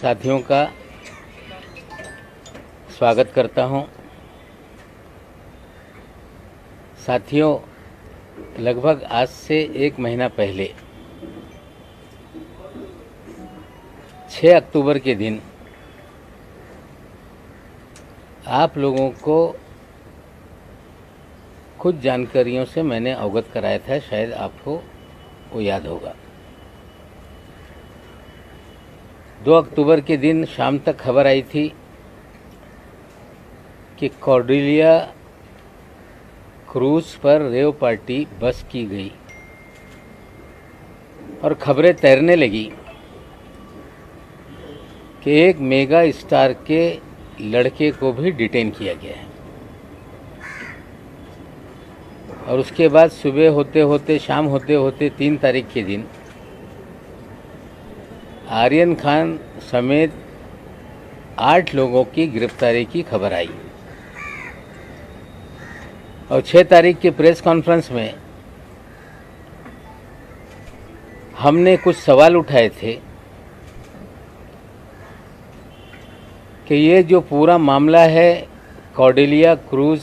साथियों का स्वागत करता हूं। साथियों, लगभग आज से 1 महीना पहले 6 अक्टूबर के दिन आप लोगों को कुछ जानकारियों से मैंने अवगत कराया था, शायद आपको वो याद होगा। 2 अक्टूबर के दिन शाम तक खबर आई थी कि कॉर्डेलिया क्रूज पर रेव पार्टी बस की गई और खबरें तैरने लगी कि एक मेगा स्टार के लड़के को भी डिटेन किया गया है। और उसके बाद सुबह होते होते शाम होते होते 3 तारीख के दिन आर्यन खान समेत 8 लोगों की गिरफ्तारी की खबर आई। और 6 तारीख के प्रेस कॉन्फ्रेंस में हमने कुछ सवाल उठाए थे कि ये जो पूरा मामला है कॉर्डेलिया क्रूज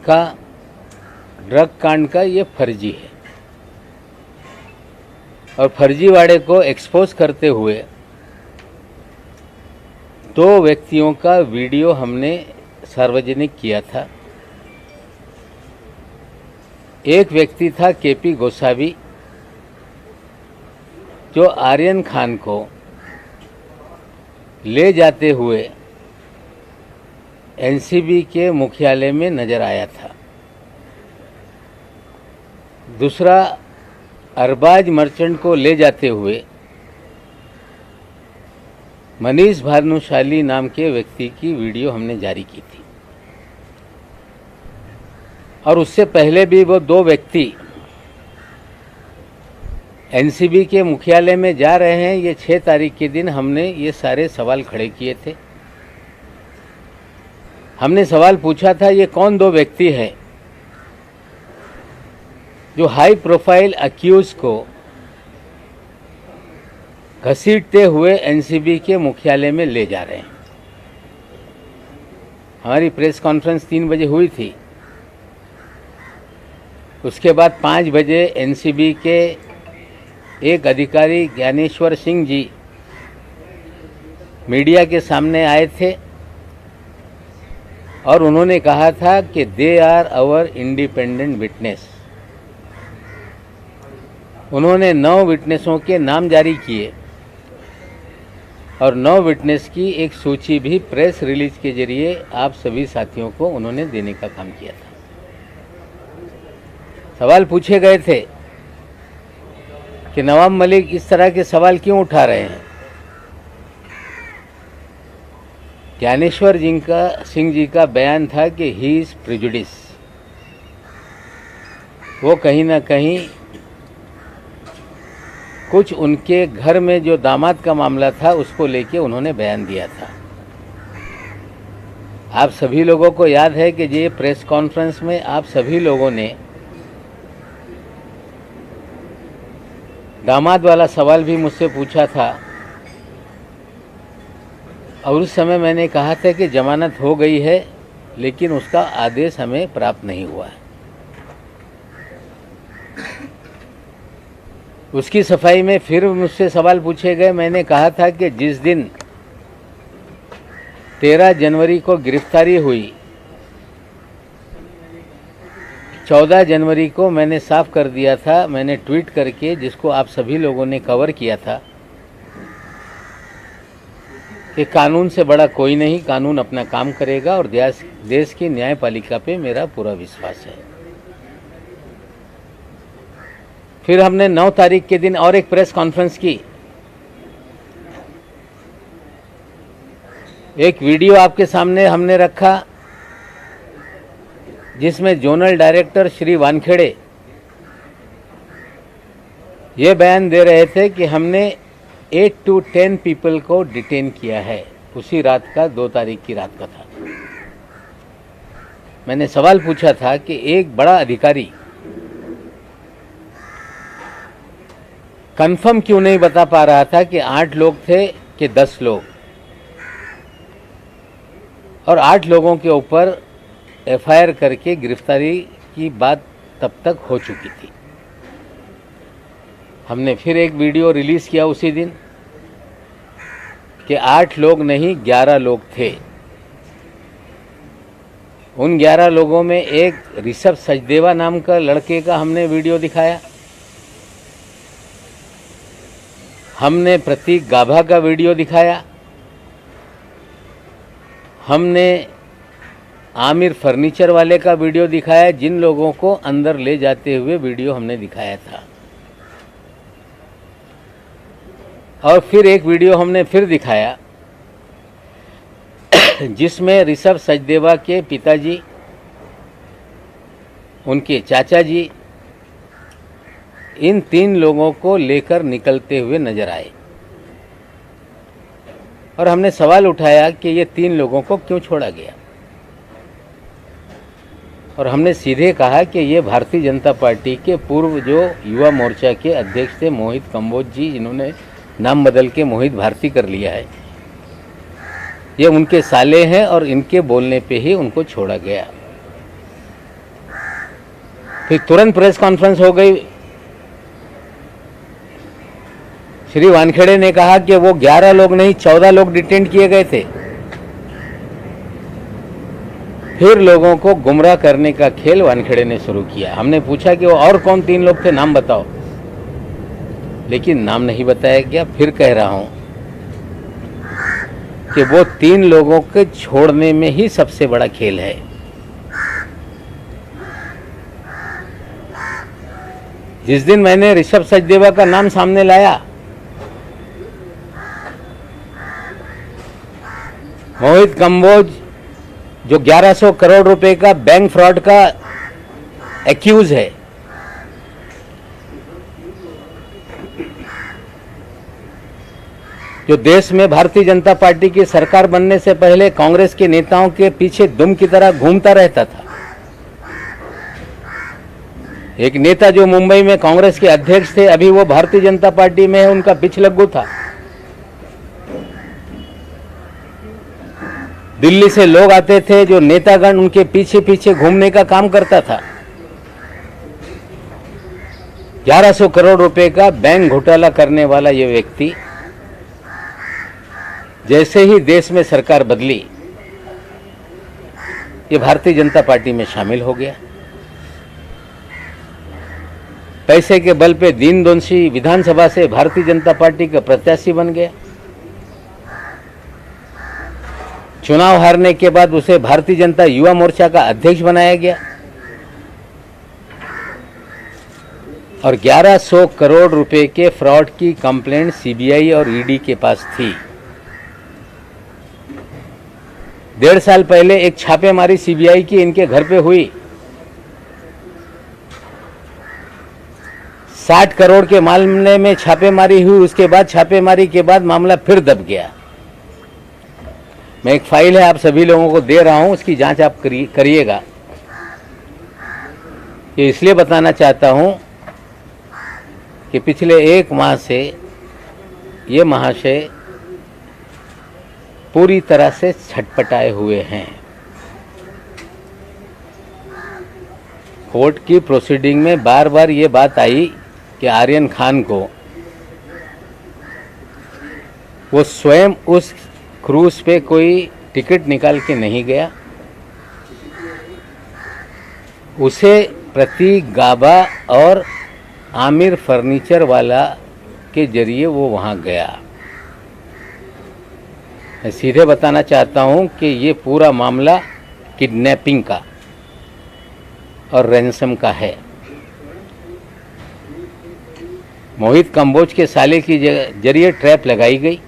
का ड्रग कांड का, ये फर्जी है। और फर्जीवाड़े को एक्सपोज करते हुए 2 व्यक्तियों का वीडियो हमने सार्वजनिक किया था। एक व्यक्ति था केपी गोसावी, जो आर्यन खान को ले जाते हुए एनसीबी के मुख्यालय में नजर आया था। दूसरा अरबाज मर्चेंट को ले जाते हुए मनीष भानुशाली नाम के व्यक्ति की वीडियो हमने जारी की थी। और उससे पहले भी वो 2 व्यक्ति एनसीबी के मुख्यालय में जा रहे हैं, ये 6 तारीख के दिन हमने ये सारे सवाल खड़े किए थे। हमने सवाल पूछा था, ये कौन 2 व्यक्ति है जो हाई प्रोफाइल अक्यूज को घसीटते हुए एनसीबी के मुख्यालय में ले जा रहे हैं। हमारी प्रेस कॉन्फ्रेंस 3 बजे हुई थी। उसके बाद 5 बजे एनसीबी के एक अधिकारी ज्ञानेश्वर सिंह जी मीडिया के सामने आए थे और उन्होंने कहा था कि they are our independent witness. उन्होंने 9 विटनेसों के नाम जारी किए और 9 विटनेस की एक सूची भी प्रेस रिलीज के जरिए आप सभी साथियों को उन्होंने देने का काम किया था। सवाल पूछे गए थे कि नवाब मलिक इस तरह के सवाल क्यों उठा रहे हैं। ज्ञानेश्वर सिंह जी का बयान था कि ही इज प्रिजुडिस। वो कहीं ना कहीं कुछ उनके घर में जो दामाद का मामला था उसको लेके उन्होंने बयान दिया था। आप सभी लोगों को याद है कि ये प्रेस कॉन्फ्रेंस में आप सभी लोगों ने दामाद वाला सवाल भी मुझसे पूछा था और उस समय मैंने कहा था कि जमानत हो गई है, लेकिन उसका आदेश हमें प्राप्त नहीं हुआ है। उसकी सफाई में फिर मुझसे सवाल पूछे गए। मैंने कहा था कि जिस दिन 13 जनवरी को गिरफ्तारी हुई, 14 जनवरी को मैंने साफ कर दिया था, मैंने ट्वीट करके, जिसको आप सभी लोगों ने कवर किया था, कि कानून से बड़ा कोई नहीं, कानून अपना काम करेगा और देश की न्यायपालिका पे मेरा पूरा विश्वास है। फिर हमने 9 तारीख के दिन और एक प्रेस कॉन्फ्रेंस की। एक वीडियो आपके सामने हमने रखा जिसमें जोनल डायरेक्टर श्री वानखेड़े ये बयान दे रहे थे कि हमने 8 to 10 पीपल को डिटेन किया है। उसी रात का 2 तारीख की रात का था। मैंने सवाल पूछा था कि एक बड़ा अधिकारी कंफर्म क्यों नहीं बता पा रहा था कि 8 लोग थे के 10 लोग और 8 लोगों के ऊपर एफआईआर करके गिरफ्तारी की बात तब तक हो चुकी थी। हमने फिर एक वीडियो रिलीज़ किया उसी दिन कि 8 लोग नहीं 11 लोग थे। उन 11 लोगों में एक ऋषभ सचदेवा नाम का लड़के का हमने वीडियो दिखाया, हमने प्रतीक गाभा का वीडियो दिखाया, हमने आमिर फर्नीचर वाले का वीडियो दिखाया, जिन लोगों को अंदर ले जाते हुए वीडियो हमने दिखाया था। और फिर एक वीडियो हमने फिर दिखाया जिसमें ऋषभ सचदेवा के पिताजी, उनके चाचा जी, इन 3 लोगों को लेकर निकलते हुए नजर आए और हमने सवाल उठाया कि ये 3 लोगों को क्यों छोड़ा गया। और हमने सीधे कहा कि ये भारतीय जनता पार्टी के पूर्व जो युवा मोर्चा के अध्यक्ष थे मोहित कंबोज जी, जिन्होंने नाम बदल के मोहित भारती कर लिया है, ये उनके साले हैं और इनके बोलने पे ही उनको छोड़ा गया। फिर तुरंत प्रेस कॉन्फ्रेंस हो गई। श्री वानखेड़े ने कहा कि वो 11 लोग नहीं 14 लोग डिटेंड किए गए थे। फिर लोगों को गुमराह करने का खेल वानखेड़े ने शुरू किया। हमने पूछा कि वो और कौन 3 लोग थे, नाम बताओ, लेकिन नाम नहीं बताया गया। फिर कह रहा हूं कि वो 3 लोगों के छोड़ने में ही सबसे बड़ा खेल है। जिस दिन मैंने ऋषभ सचदेवा का नाम सामने लाया, मोहित कंबोज जो 1100 करोड़ रुपए का बैंक फ्रॉड का एक्यूज है, जो देश में भारतीय जनता पार्टी की सरकार बनने से पहले कांग्रेस के नेताओं के पीछे दुम की तरह घूमता रहता था, एक नेता जो मुंबई में कांग्रेस के अध्यक्ष थे, अभी वो भारतीय जनता पार्टी में है, उनका पिछलग्गू था। दिल्ली से लोग आते थे, जो नेतागण उनके पीछे पीछे घूमने का काम करता था। 1100 करोड़ रुपए का बैंक घोटाला करने वाला ये व्यक्ति जैसे ही देश में सरकार बदली, ये भारतीय जनता पार्टी में शामिल हो गया। पैसे के बल पे दीन-दोषी विधानसभा से भारतीय जनता पार्टी का प्रत्याशी बन गया। चुनाव हारने के बाद उसे भारतीय जनता युवा मोर्चा का अध्यक्ष बनाया गया और 1100 करोड़ रुपए के फ्रॉड की कंप्लेंट सीबीआई और ईडी के पास थी। 1.5 साल पहले एक छापेमारी सीबीआई की इनके घर पे हुई। 60 करोड़ के मामले में छापेमारी हुई। उसके बाद छापेमारी के बाद मामला फिर दब गया। मैं एक फाइल है आप सभी लोगों को दे रहा हूं, उसकी जांच आप करिएगा। ये इसलिए बताना चाहता हूं कि पिछले 1 माह से ये महाशय पूरी तरह से छटपटाए हुए हैं। कोर्ट की प्रोसीडिंग में बार बार ये बात आई कि आर्यन खान को वो स्वयं उस क्रूज पे कोई टिकट निकाल के नहीं गया, उसे प्रतीक गाबा और आमिर फर्नीचर वाला के जरिए वो वहाँ गया। मैं सीधे बताना चाहता हूँ कि ये पूरा मामला किडनैपिंग का और रैंसम का है। मोहित कंबोज के साले की जरिए ट्रैप लगाई गई।